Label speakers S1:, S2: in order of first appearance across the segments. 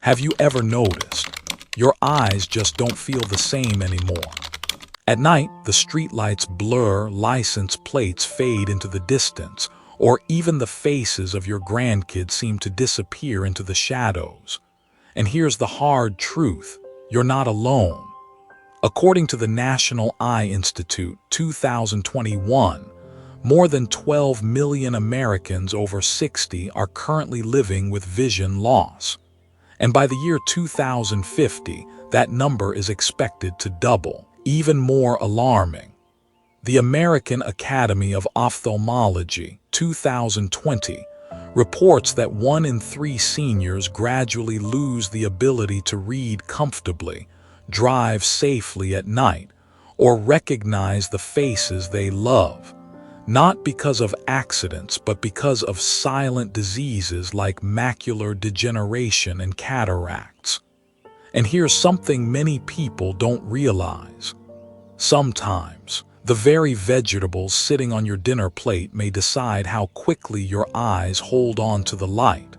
S1: Have you ever noticed your eyes just don't feel the same anymore? At night, the streetlights blur, license plates fade into the distance, or even the faces of your grandkids seem to disappear into the shadows. And here's the hard truth: you're not alone. According to the National Eye Institute, 2021, more than 12 million Americans over 60 are currently living with vision loss. And by the year 2050, that number is expected to double. Even more alarming, the American Academy of Ophthalmology, 2020, reports that 1 in 3 seniors gradually lose the ability to read comfortably, drive safely at night, or recognize the faces they love, not because of accidents, but because of silent diseases like macular degeneration and cataracts. And here's something many people don't realize. Sometimes, the very vegetables sitting on your dinner plate may decide how quickly your eyes hold on to the light,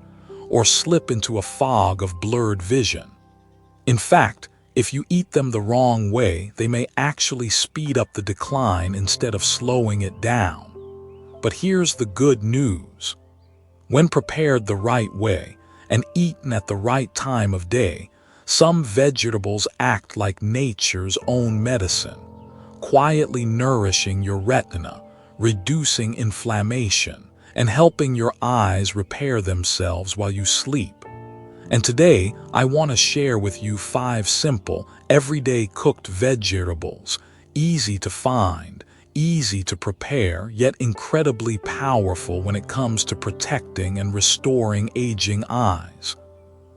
S1: or slip into a fog of blurred vision. In fact, if you eat them the wrong way, they may actually speed up the decline instead of slowing it down. But here's the good news. When prepared the right way and eaten at the right time of day, some vegetables act like nature's own medicine, quietly nourishing your retina, reducing inflammation, and helping your eyes repair themselves while you sleep. And today, I want to share with you 5 simple, everyday cooked vegetables, easy to find, easy to prepare, yet incredibly powerful when it comes to protecting and restoring aging eyes.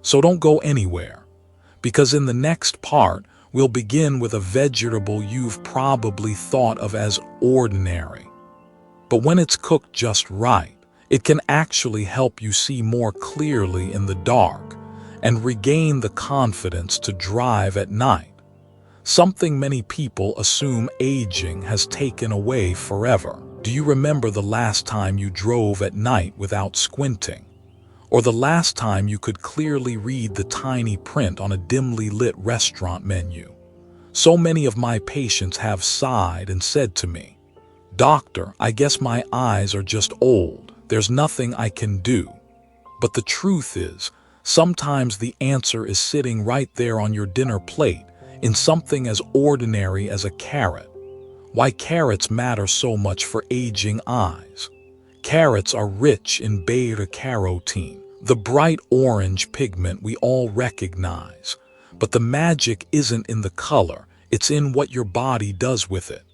S1: So don't go anywhere, because in the next part, we'll begin with a vegetable you've probably thought of as ordinary. But when it's cooked just right, it can actually help you see more clearly in the dark and regain the confidence to drive at night, something many people assume aging has taken away forever. Do you remember the last time you drove at night without squinting? Or the last time you could clearly read the tiny print on a dimly lit restaurant menu? So many of my patients have sighed and said to me, "Doctor, I guess my eyes are just old. There's nothing I can do." But the truth is, sometimes the answer is sitting right there on your dinner plate in something as ordinary as a carrot. Why carrots matter so much for aging eyes. Carrots are rich in beta-carotene, the bright orange pigment we all recognize. But the magic isn't in the color, it's in what your body does with it.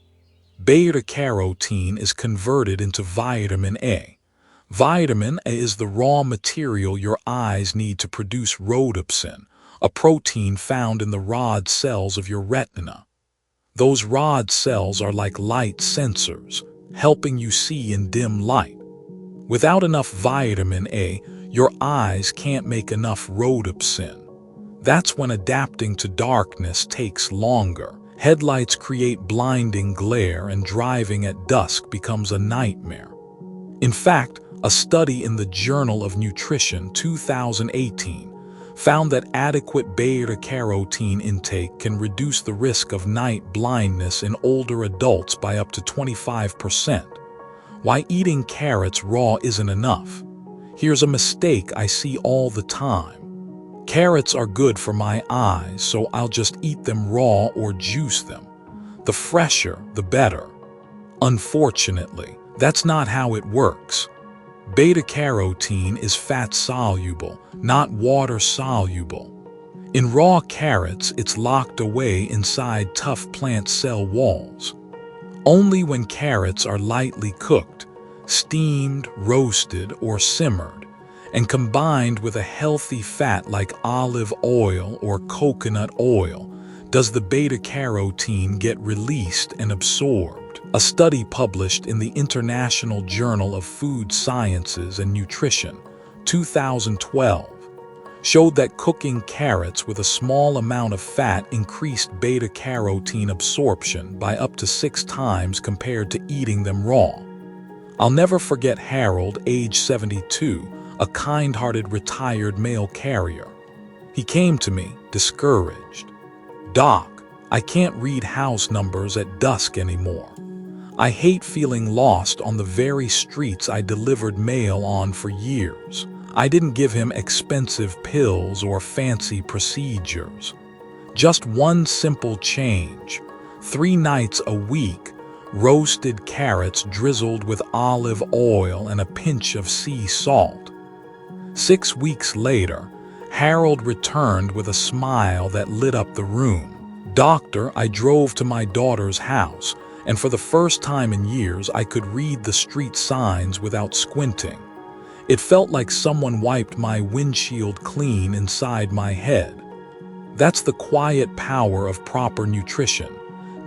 S1: Beta-carotene is converted into vitamin A. Vitamin A is the raw material your eyes need to produce rhodopsin, a protein found in the rod cells of your retina. Those rod cells are like light sensors, helping you see in dim light. Without enough vitamin A, your eyes can't make enough rhodopsin. That's when adapting to darkness takes longer. Headlights create blinding glare, and driving at dusk becomes a nightmare. In fact, a study in the Journal of Nutrition 2018 found that adequate beta-carotene intake can reduce the risk of night blindness in older adults by up to 25%. Why eating carrots raw isn't enough? Here's a mistake I see all the time. Carrots are good for my eyes, so I'll just eat them raw or juice them. The fresher, the better. Unfortunately, that's not how it works. Beta-carotene is fat-soluble, not water-soluble. In raw carrots, it's locked away inside tough plant cell walls. Only when carrots are lightly cooked, steamed, roasted, or simmered, and combined with a healthy fat like olive oil or coconut oil, does the beta-carotene get released and absorbed. A study published in the International Journal of Food Sciences and Nutrition, 2012, showed that cooking carrots with a small amount of fat increased beta-carotene absorption by up to 6 times compared to eating them raw. I'll never forget Harold, age 72, a kind-hearted retired mail carrier. He came to me, discouraged. "Doc, I can't read house numbers at dusk anymore. I hate feeling lost on the very streets I delivered mail on for years." I didn't give him expensive pills or fancy procedures. Just one simple change. 3 nights a week, roasted carrots drizzled with olive oil and a pinch of sea salt. 6 weeks later, Harold returned with a smile that lit up the room. "Doctor, I drove to my daughter's house, and for the first time in years I could read the street signs without squinting. It felt like someone wiped my windshield clean inside my head." That's the quiet power of proper nutrition.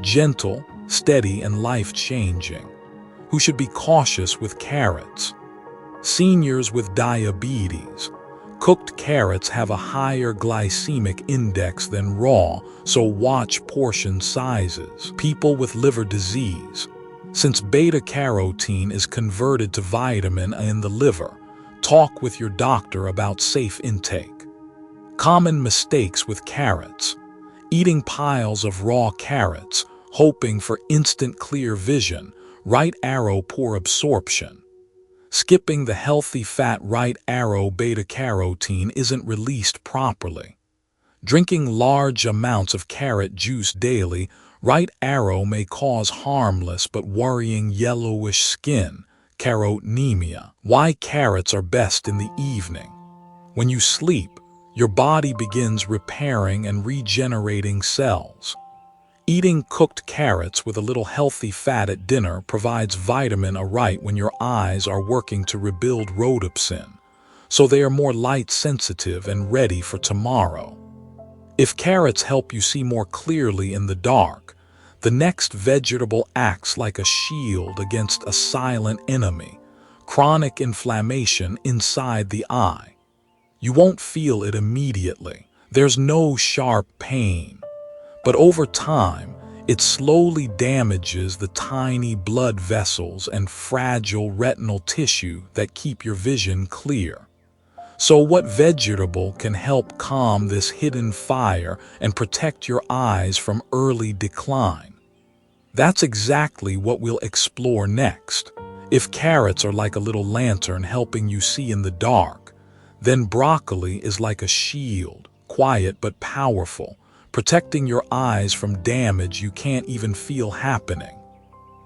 S1: Gentle, steady, and life-changing. Who should be cautious with carrots? Seniors with diabetes. Cooked carrots have a higher glycemic index than raw, so watch portion sizes. People with liver disease. Since beta-carotene is converted to vitamin in the liver, talk with your doctor about safe intake. Common mistakes with carrots. Eating piles of raw carrots, hoping for instant clear vision, right arrow poor absorption. Skipping the healthy fat right arrow beta-carotene isn't released properly. Drinking large amounts of carrot juice daily, right arrow may cause harmless but worrying yellowish skin, carotenemia. Why carrots are best in the evening. When you sleep, your body begins repairing and regenerating cells. Eating cooked carrots with a little healthy fat at dinner provides vitamin A right when your eyes are working to rebuild rhodopsin, so they are more light-sensitive and ready for tomorrow. If carrots help you see more clearly in the dark, the next vegetable acts like a shield against a silent enemy, chronic inflammation inside the eye. You won't feel it immediately. There's no sharp pain. But over time, it slowly damages the tiny blood vessels and fragile retinal tissue that keep your vision clear. So what vegetable can help calm this hidden fire and protect your eyes from early decline? That's exactly what we'll explore next. If carrots are like a little lantern helping you see in the dark, then broccoli is like a shield, quiet but powerful, protecting your eyes from damage you can't even feel happening.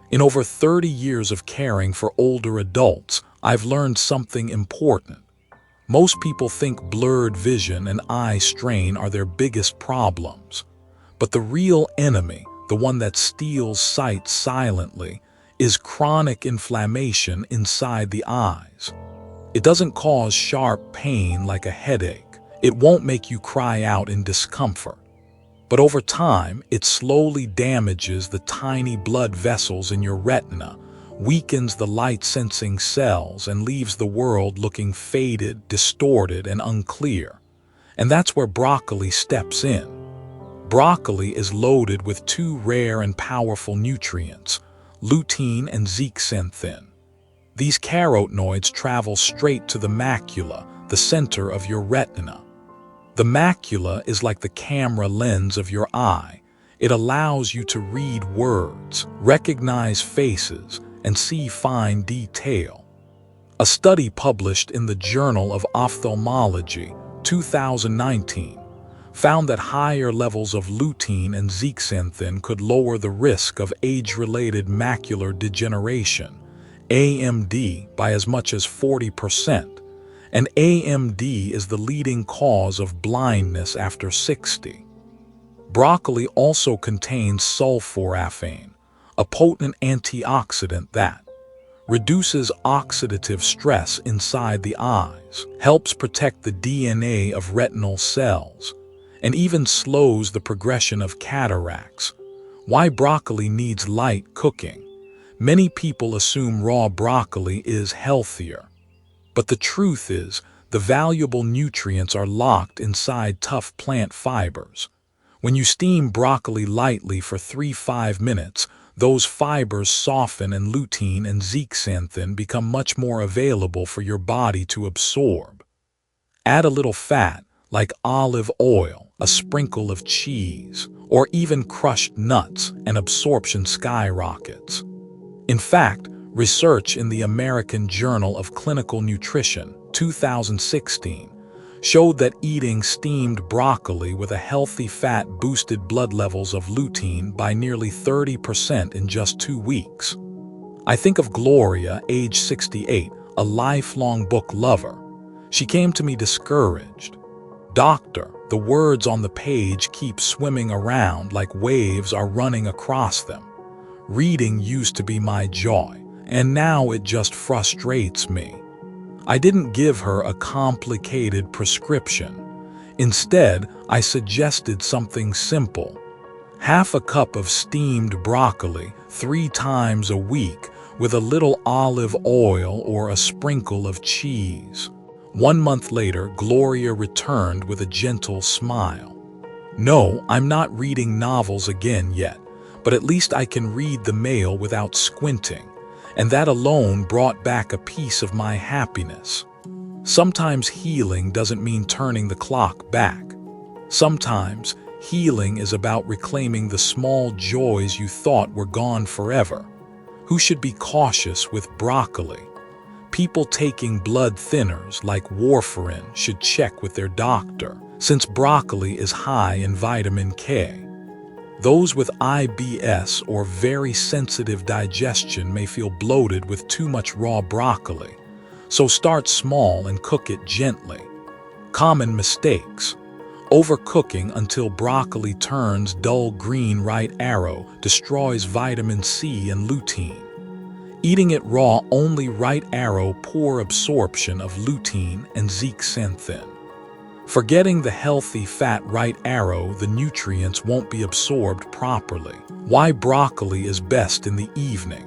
S1: In over 30 years of caring for older adults, I've learned something important. Most people think blurred vision and eye strain are their biggest problems. But the real enemy, the one that steals sight silently, is chronic inflammation inside the eyes. It doesn't cause sharp pain like a headache. It won't make you cry out in discomfort. But over time, it slowly damages the tiny blood vessels in your retina, weakens the light-sensing cells, and leaves the world looking faded, distorted, and unclear. And that's where broccoli steps in. Broccoli is loaded with 2 rare and powerful nutrients, lutein and zeaxanthin. These carotenoids travel straight to the macula, the center of your retina. The macula is like the camera lens of your eye. It allows you to read words, recognize faces, and see fine detail. A study published in the Journal of Ophthalmology, 2019, found that higher levels of lutein and zeaxanthin could lower the risk of age-related macular degeneration, AMD, by as much as 40%. And AMD is the leading cause of blindness after 60. Broccoli also contains sulforaphane, a potent antioxidant that reduces oxidative stress inside the eyes, helps protect the DNA of retinal cells, and even slows the progression of cataracts. Why broccoli needs light cooking? Many people assume raw broccoli is healthier. But the truth is, the valuable nutrients are locked inside tough plant fibers. When you steam broccoli lightly for 3–5 minutes, those fibers soften and lutein and zeaxanthin become much more available for your body to absorb. Add a little fat, like olive oil, a sprinkle of cheese, or even crushed nuts, and absorption skyrockets. In fact, research in the American Journal of Clinical Nutrition, 2016, showed that eating steamed broccoli with a healthy fat boosted blood levels of lutein by nearly 30% in just 2 weeks. I think of Gloria, age 68, a lifelong book lover. She came to me discouraged. "Doctor, the words on the page keep swimming around like waves are running across them. Reading used to be my joy, and now it just frustrates me." I didn't give her a complicated prescription. Instead, I suggested something simple. Half a cup of steamed broccoli 3 times a week with a little olive oil or a sprinkle of cheese. 1 month later, Gloria returned with a gentle smile. "No, I'm not reading novels again yet, but at least I can read the mail without squinting, and that alone brought back a piece of my happiness." Sometimes healing doesn't mean turning the clock back. Sometimes healing is about reclaiming the small joys you thought were gone forever. Who should be cautious with broccoli? People taking blood thinners like warfarin should check with their doctor, since broccoli is high in vitamin K. Those with IBS or very sensitive digestion may feel bloated with too much raw broccoli, so start small and cook it gently. Common mistakes: overcooking until broccoli turns dull green right arrow destroys vitamin C and lutein. Eating it raw only right arrow poor absorption of lutein and zeaxanthin. Forgetting the healthy fat right arrow, the nutrients won't be absorbed properly. Why broccoli is best in the evening.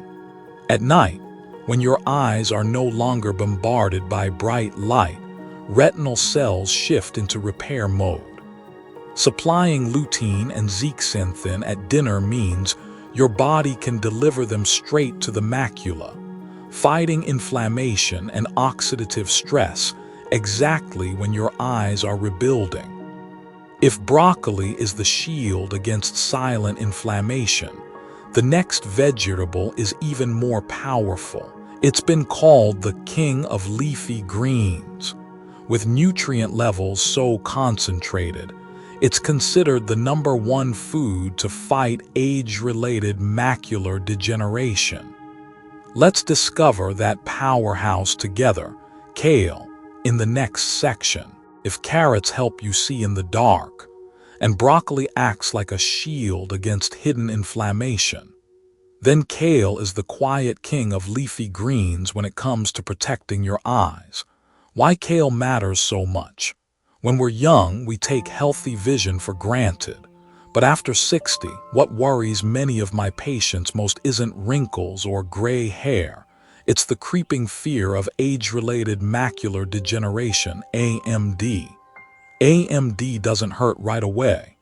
S1: At night, when your eyes are no longer bombarded by bright light, retinal cells shift into repair mode. Supplying lutein and zeaxanthin at dinner means your body can deliver them straight to the macula, fighting inflammation and oxidative stress exactly when your eyes are rebuilding. If broccoli is the shield against silent inflammation, the next vegetable is even more powerful. It's been called the king of leafy greens. With nutrient levels so concentrated, it's considered the #1 food to fight age-related macular degeneration. Let's discover that powerhouse together, kale, in the next section. If carrots help you see in the dark, and broccoli acts like a shield against hidden inflammation, then kale is the quiet king of leafy greens when it comes to protecting your eyes. Why kale matters so much? When we're young, we take healthy vision for granted. But after 60, what worries many of my patients most isn't wrinkles or gray hair. It's the creeping fear of age-related macular degeneration, AMD. AMD doesn't hurt right away.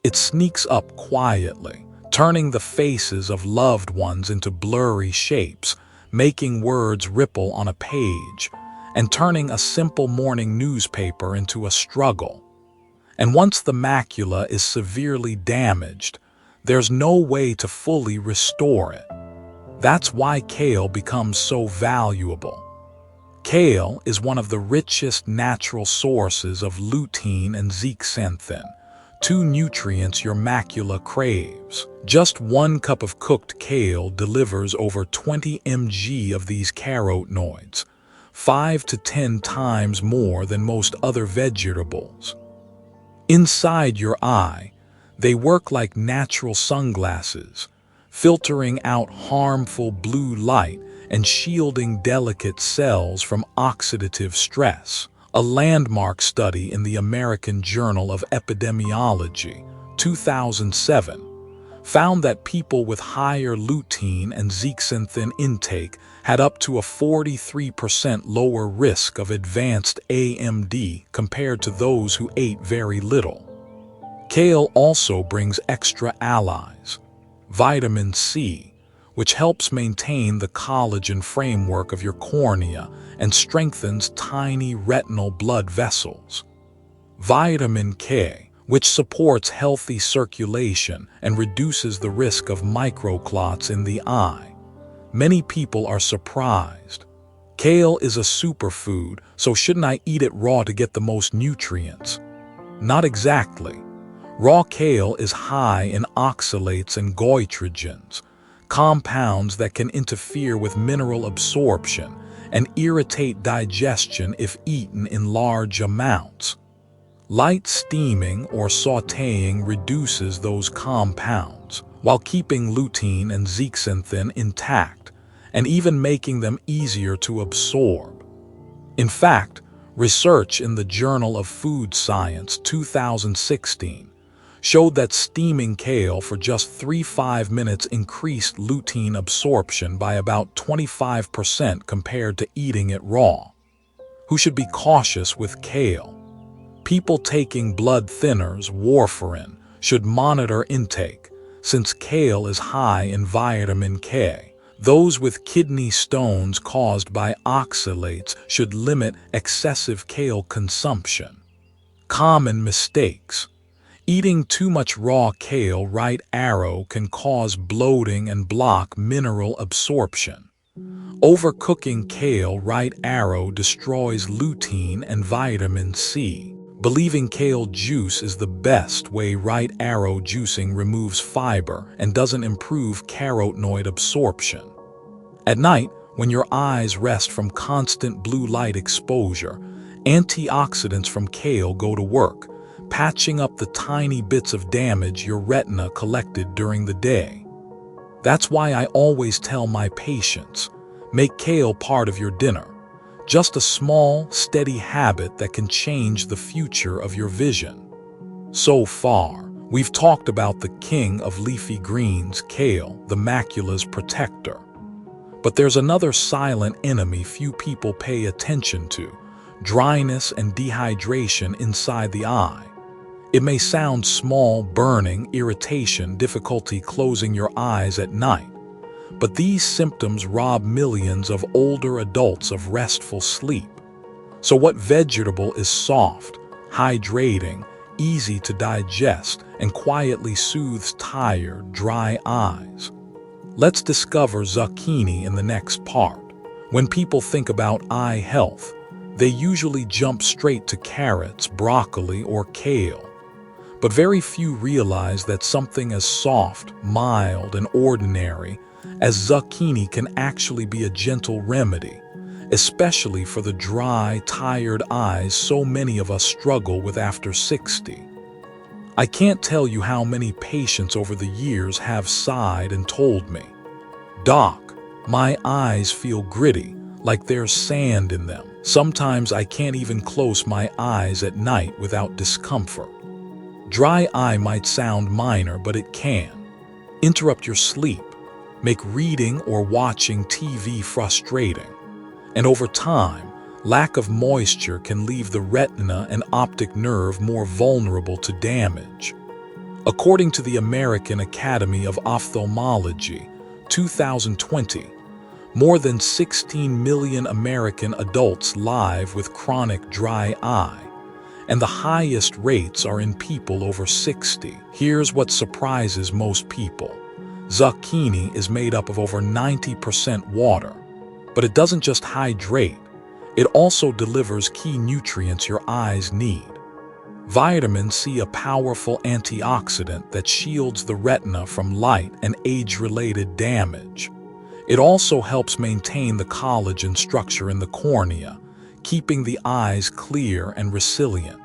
S1: It sneaks up quietly, turning the faces of loved ones into blurry shapes, making words ripple on a page, and turning a simple morning newspaper into a struggle. And once the macula is severely damaged, there's no way to fully restore it. That's why kale becomes so valuable. Kale is one of the richest natural sources of lutein and zeaxanthin, 2 nutrients your macula craves. Just 1 cup of cooked kale delivers over 20 mg of these carotenoids, 5 to 10 times more than most other vegetables. Inside your eye, they work like natural sunglasses, filtering out harmful blue light and shielding delicate cells from oxidative stress. A landmark study in the American Journal of Epidemiology, 2007, found that people with higher lutein and zeaxanthin intake had up to a 43% lower risk of advanced AMD compared to those who ate very little. Kale also brings extra allies. Vitamin C, which helps maintain the collagen framework of your cornea and strengthens tiny retinal blood vessels. Vitamin K, which supports healthy circulation and reduces the risk of microclots in the eye. Many people are surprised. Kale is a superfood, so shouldn't I eat it raw to get the most nutrients? Not exactly. Raw kale is high in oxalates and goitrogens, compounds that can interfere with mineral absorption and irritate digestion if eaten in large amounts. Light steaming or sautéing reduces those compounds, while keeping lutein and zeaxanthin intact, and even making them easier to absorb. In fact, research in the Journal of Food Science 2016 showed that steaming kale for just 3-5 minutes increased lutein absorption by about 25% compared to eating it raw. Who should be cautious with kale? People taking blood thinners, warfarin, should monitor intake, since kale is high in vitamin K. Those with kidney stones caused by oxalates should limit excessive kale consumption. Common mistakes. Eating too much raw kale right arrow can cause bloating and block mineral absorption. Overcooking kale right arrow destroys lutein and vitamin C. Believing kale juice is the best way right arrow juicing removes fiber and doesn't improve carotenoid absorption. At night, when your eyes rest from constant blue light exposure, antioxidants from kale go to work, patching up the tiny bits of damage your retina collected during the day. That's why I always tell my patients, make kale part of your dinner. Just a small, steady habit that can change the future of your vision. So far, we've talked about the king of leafy greens, kale, the macula's protector. But there's another silent enemy few people pay attention to: dryness and dehydration inside the eye. It may sound small: burning, irritation, difficulty closing your eyes at night. But these symptoms rob millions of older adults of restful sleep. So what vegetable is soft, hydrating, easy to digest, and quietly soothes tired, dry eyes? Let's discover zucchini in the next part. When people think about eye health, they usually jump straight to carrots, broccoli, or kale. But very few realize that something as soft, mild, and ordinary as zucchini can actually be a gentle remedy, especially for the dry, tired eyes so many of us struggle with after 60. I can't tell you how many patients over the years have sighed and told me, "Doc, my eyes feel gritty, like there's sand in them. Sometimes I can't even close my eyes at night without discomfort." Dry eye might sound minor, but it can interrupt your sleep, make reading or watching TV frustrating, and over time, lack of moisture can leave the retina and optic nerve more vulnerable to damage. According to the American Academy of Ophthalmology, 2020, more than 16 million American adults live with chronic dry eye, and the highest rates are in people over 60. Here's what surprises most people. Zucchini is made up of over 90% water, but it doesn't just hydrate, it also delivers key nutrients your eyes need. Vitamin C, a powerful antioxidant that shields the retina from light and age-related damage. It also helps maintain the collagen structure in the cornea, keeping the eyes clear and resilient.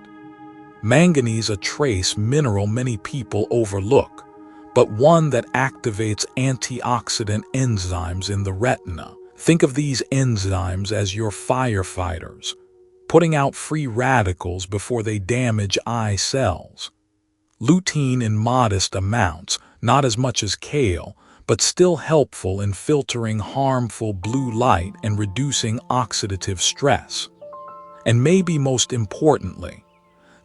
S1: Manganese, a trace mineral many people overlook, but one that activates antioxidant enzymes in the retina. Think of these enzymes as your firefighters, putting out free radicals before they damage eye cells. Lutein in modest amounts, not as much as kale, but still helpful in filtering harmful blue light and reducing oxidative stress. And maybe most importantly,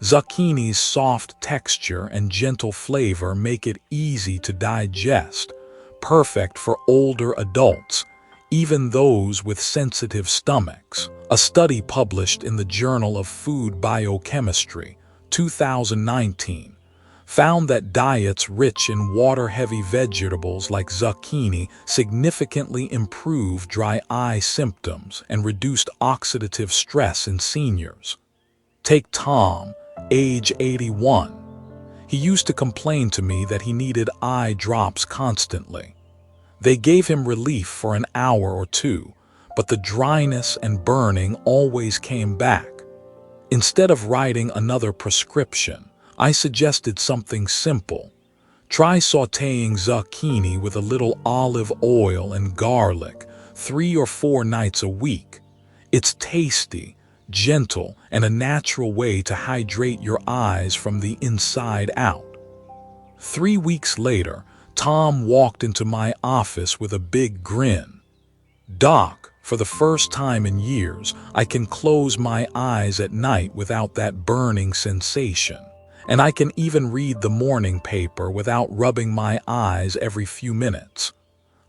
S1: zucchini's soft texture and gentle flavor make it easy to digest, perfect for older adults, even those with sensitive stomachs. A study published in the Journal of Food Biochemistry 2019, found that diets rich in water-heavy vegetables like zucchini significantly improve dry eye symptoms and reduced oxidative stress in seniors. Take Tom, age 81. He used to complain to me that he needed eye drops constantly. They gave him relief for an hour or two, but the dryness and burning always came back. Instead of writing another prescription, I suggested something simple. Try sautéing zucchini with a little olive oil and garlic 3 or 4 nights a week. It's tasty, gentle, and a natural way to hydrate your eyes from the inside out. 3 weeks later, Tom walked into my office with a big grin. "Doc, for the first time in years, I can close my eyes at night without that burning sensation. And I can even read the morning paper without rubbing my eyes every few minutes."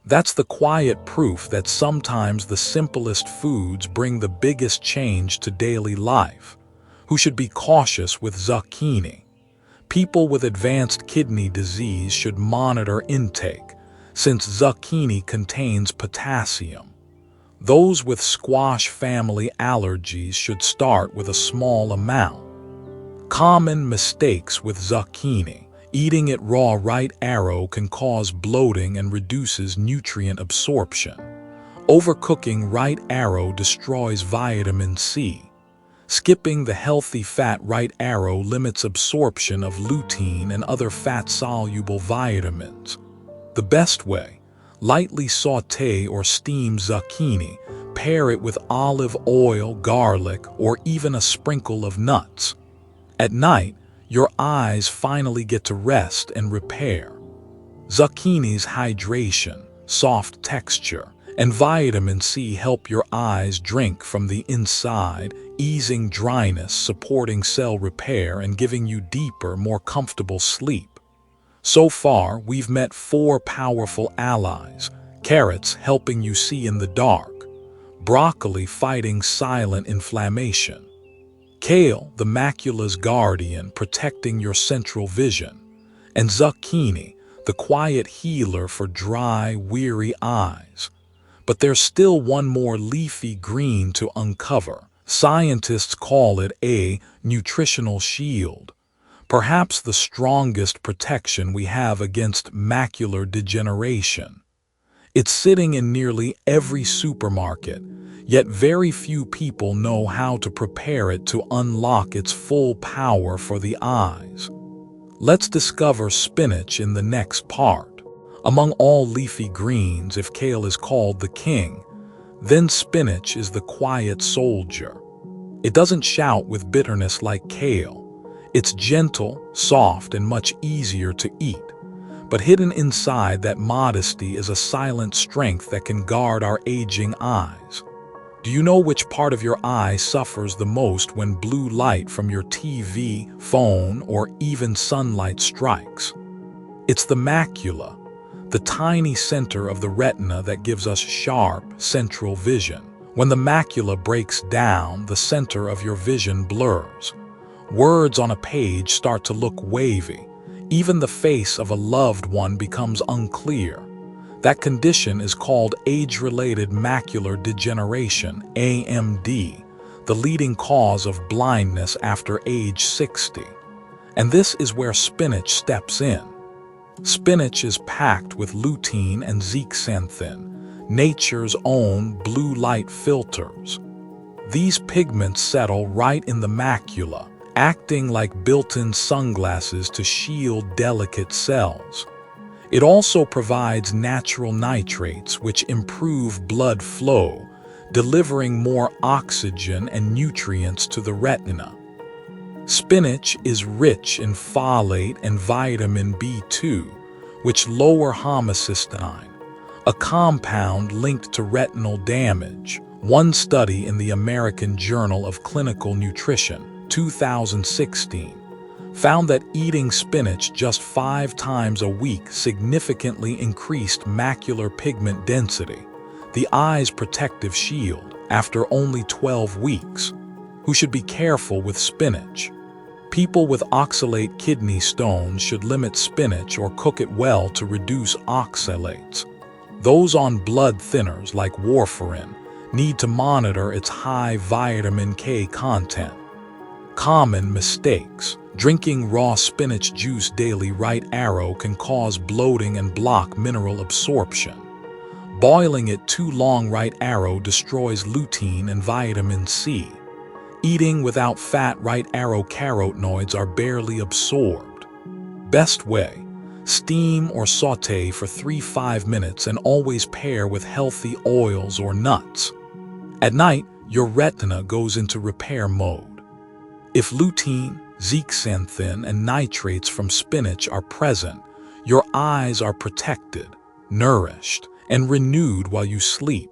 S1: That's the quiet proof that sometimes the simplest foods bring the biggest change to daily life. Who should be cautious with zucchini? People with advanced kidney disease should monitor intake, since zucchini contains potassium. Those with squash family allergies should start with a small amount. Common mistakes with zucchini. Eating it raw right arrow can cause bloating and reduces nutrient absorption. Overcooking right arrow destroys vitamin C. Skipping the healthy fat right arrow limits absorption of lutein and other fat-soluble vitamins. The best way: lightly sauté or steam zucchini, pair it with olive oil, garlic, or even a sprinkle of nuts. At night, your eyes finally get to rest and repair. Zucchini's hydration, soft texture, and vitamin C help your eyes drink from the inside, easing dryness, supporting cell repair, and giving you deeper, more comfortable sleep. So far, we've met 4 powerful allies: carrots helping you see in the dark, broccoli fighting silent inflammation, Kale, the macula's guardian, protecting your central vision, and zucchini, the quiet healer for dry, weary eyes. But there's still one more leafy green to uncover. Scientists call it a nutritional shield, perhaps the strongest protection we have against macular degeneration. It's sitting in nearly every supermarket, yet very few people know how to prepare it to unlock its full power for the eyes. Let's discover spinach in the next part. Among all leafy greens, if kale is called the king, then spinach is the quiet soldier. It doesn't shout with bitterness like kale. It's gentle, soft, and much easier to eat. But hidden inside that modesty is a silent strength that can guard our aging eyes. Do you know which part of your eye suffers the most when blue light from your TV, phone, or even sunlight strikes? It's the macula, the tiny center of the retina that gives us sharp, central vision. When the macula breaks down, the center of your vision blurs. Words on a page start to look wavy. Even the face of a loved one becomes unclear. That condition is called age-related macular degeneration, AMD, the leading cause of blindness after age 60. And this is where spinach steps in. Spinach is packed with lutein and zeaxanthin, nature's own blue light filters. These pigments settle right in the macula, acting like built-in sunglasses to shield delicate cells. It also provides natural nitrates which improve blood flow, delivering more oxygen and nutrients to the retina. Spinach is rich in folate and vitamin B2, which lower homocysteine, a compound linked to retinal damage. One study in the American Journal of Clinical Nutrition, 2016, found that eating spinach just 5 times a week significantly increased macular pigment density, the eye's protective shield, after only 12 weeks. Who should be careful with spinach? People with oxalate kidney stones should limit spinach or cook it well to reduce oxalates. Those on blood thinners like warfarin need to monitor its high vitamin K content. Common mistakes. Drinking raw spinach juice daily right arrow can cause bloating and block mineral absorption. Boiling it too long right arrow destroys lutein and vitamin C. Eating without fat right arrow carotenoids are barely absorbed. Best way: steam or saute for 3-5 minutes and always pair with healthy oils or nuts. At night, your retina goes into repair mode. If lutein, zeaxanthin, and nitrates from spinach are present, your eyes are protected, nourished, and renewed while you sleep.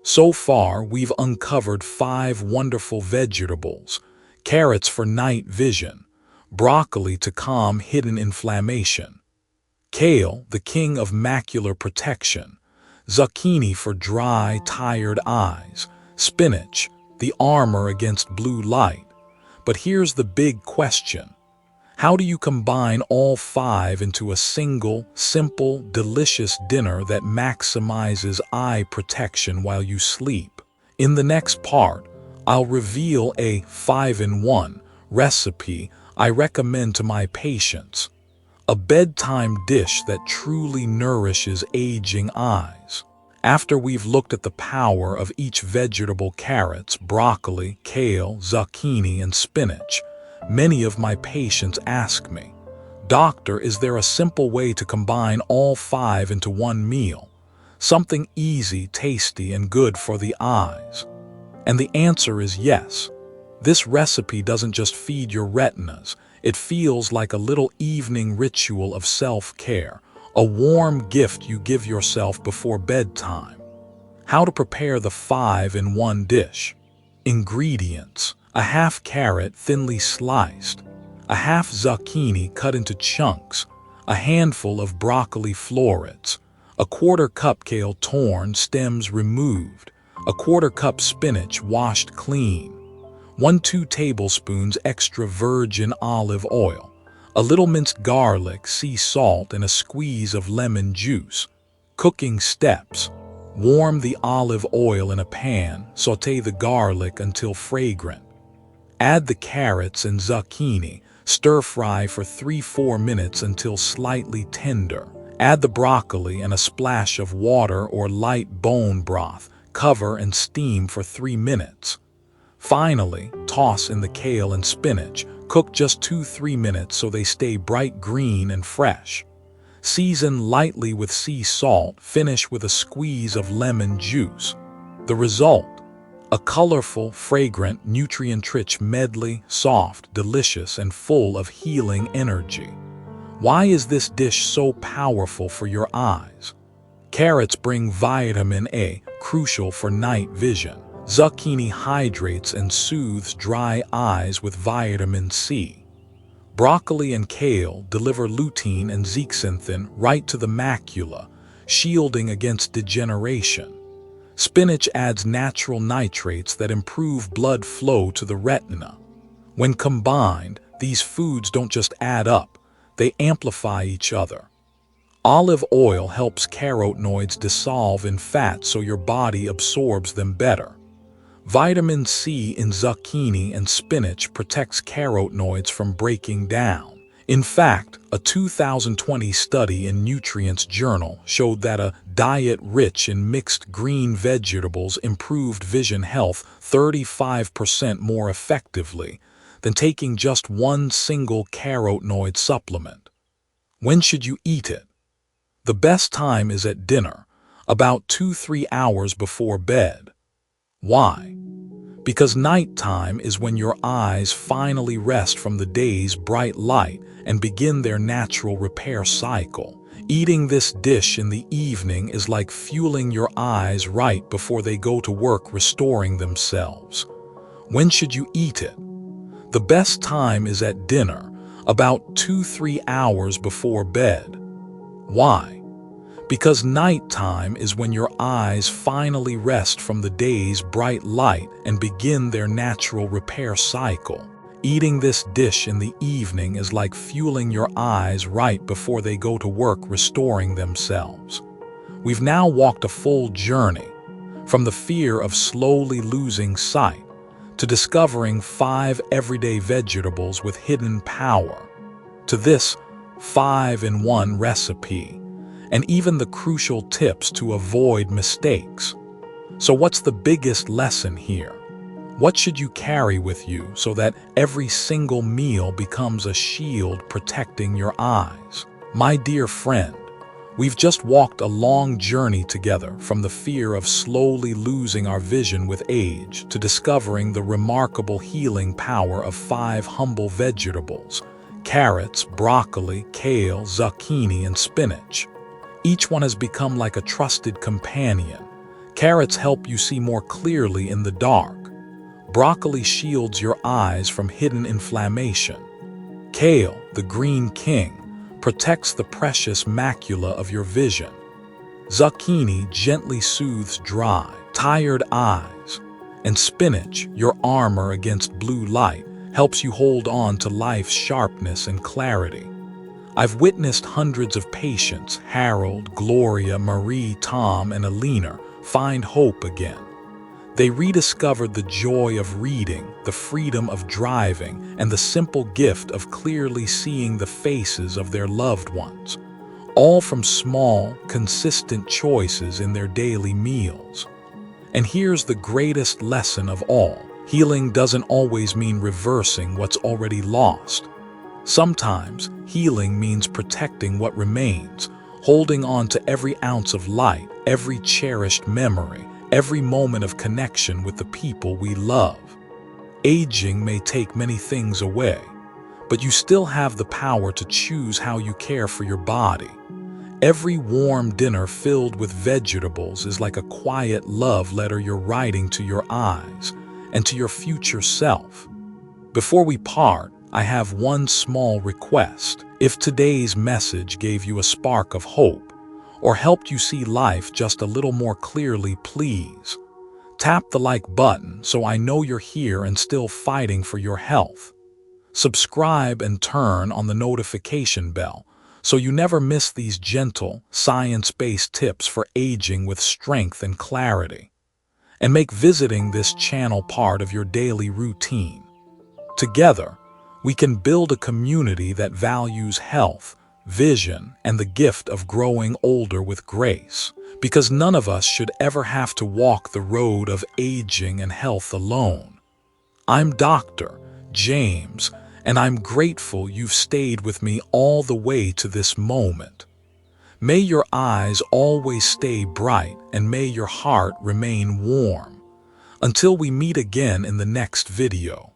S1: So far, we've uncovered 5 wonderful vegetables: carrots for night vision, broccoli to calm hidden inflammation, kale, the king of macular protection, zucchini for dry, tired eyes, spinach, the armor against blue light. But here's the big question. How do you combine all 5 into a single, simple, delicious dinner that maximizes eye protection while you sleep? In the next part, I'll reveal a 5-in-1 recipe I recommend to my patients. A bedtime dish that truly nourishes aging eyes. After we've looked at the power of each vegetable: carrots, broccoli, kale, zucchini, and spinach, many of my patients ask me, "Doctor, is there a simple way to combine all 5 into one meal? Something easy, tasty, and good for the eyes?" And the answer is yes. This recipe doesn't just feed your retinas, it feels like a little evening ritual of self-care, a warm gift you give yourself before bedtime. How to prepare the 5-in-1 dish. Ingredients: a half carrot thinly sliced, a half zucchini cut into chunks, a handful of broccoli florets, a 1/4 cup kale torn, stems removed, a 1/4 cup spinach washed clean, 1-2 tablespoons extra virgin olive oil, a little minced garlic, sea salt, and a squeeze of lemon juice. Cooking steps: warm the olive oil in a pan, saute the garlic until fragrant. Add the carrots and zucchini, stir-fry for 3-4 minutes until slightly tender. Add the broccoli and a splash of water or light bone broth, cover and steam for 3 minutes. Finally, toss in the kale and spinach, cook just 2-3 minutes so they stay bright green and fresh. Season lightly with sea salt, finish with a squeeze of lemon juice. The result: a colorful, fragrant, nutrient-rich medley, soft, delicious, and full of healing energy. Why is this dish so powerful for your eyes? Carrots bring vitamin A, crucial for night vision. Zucchini hydrates and soothes dry eyes with vitamin C. Broccoli and kale deliver lutein and zeaxanthin right to the macula, shielding against degeneration. Spinach adds natural nitrates that improve blood flow to the retina. When combined, these foods don't just add up, they amplify each other. Olive oil helps carotenoids dissolve in fat so your body absorbs them better. Vitamin C in zucchini and spinach protects carotenoids from breaking down. In fact, a 2020 study in Nutrients Journal showed that a diet rich in mixed green vegetables improved vision health 35% more effectively than taking just one single carotenoid supplement. When should you eat it? The best time is at dinner, about 2-3 hours before bed. Why? Because nighttime is when your eyes finally rest from the day's bright light and begin their natural repair cycle. Eating this dish in the evening is like fueling your eyes right before they go to work restoring themselves. When should you eat it? The best time is at dinner, about 2-3 hours before bed. Why? Because nighttime is when your eyes finally rest from the day's bright light and begin their natural repair cycle. Eating this dish in the evening is like fueling your eyes right before they go to work restoring themselves. We've now walked a full journey, from the fear of slowly losing sight to discovering 5 everyday vegetables with hidden power, to this 5-in-1 recipe, and even the crucial tips to avoid mistakes. So what's the biggest lesson here? What should you carry with you so that every single meal becomes a shield protecting your eyes? My dear friend, we've just walked a long journey together, from the fear of slowly losing our vision with age to discovering the remarkable healing power of 5 humble vegetables: carrots, broccoli, kale, zucchini, and spinach. Each one has become like a trusted companion. Carrots help you see more clearly in the dark. Broccoli shields your eyes from hidden inflammation. Kale, the green king, protects the precious macula of your vision. Zucchini gently soothes dry, tired eyes. And spinach, your armor against blue light, helps you hold on to life's sharpness and clarity. I've witnessed hundreds of patients, Harold, Gloria, Marie, Tom, and Alina, find hope again. They rediscovered the joy of reading, the freedom of driving, and the simple gift of clearly seeing the faces of their loved ones, all from small, consistent choices in their daily meals. And here's the greatest lesson of all: healing doesn't always mean reversing what's already lost. Sometimes, healing means protecting what remains, holding on to every ounce of light, every cherished memory, every moment of connection with the people we love. Aging may take many things away, but you still have the power to choose how you care for your body. Every warm dinner filled with vegetables is like a quiet love letter you're writing to your eyes and to your future self. Before we part, I have one small request. If today's message gave you a spark of hope, or helped you see life just a little more clearly, please tap the like button so I know you're here and still fighting for your health. Subscribe and turn on the notification bell so you never miss these gentle, science-based tips for aging with strength and clarity. And make visiting this channel part of your daily routine. Together, we can build a community that values health, vision, and the gift of growing older with grace, because none of us should ever have to walk the road of aging and health alone. I'm Dr. James, and I'm grateful you've stayed with me all the way to this moment. May your eyes always stay bright, and may your heart remain warm. Until we meet again in the next video.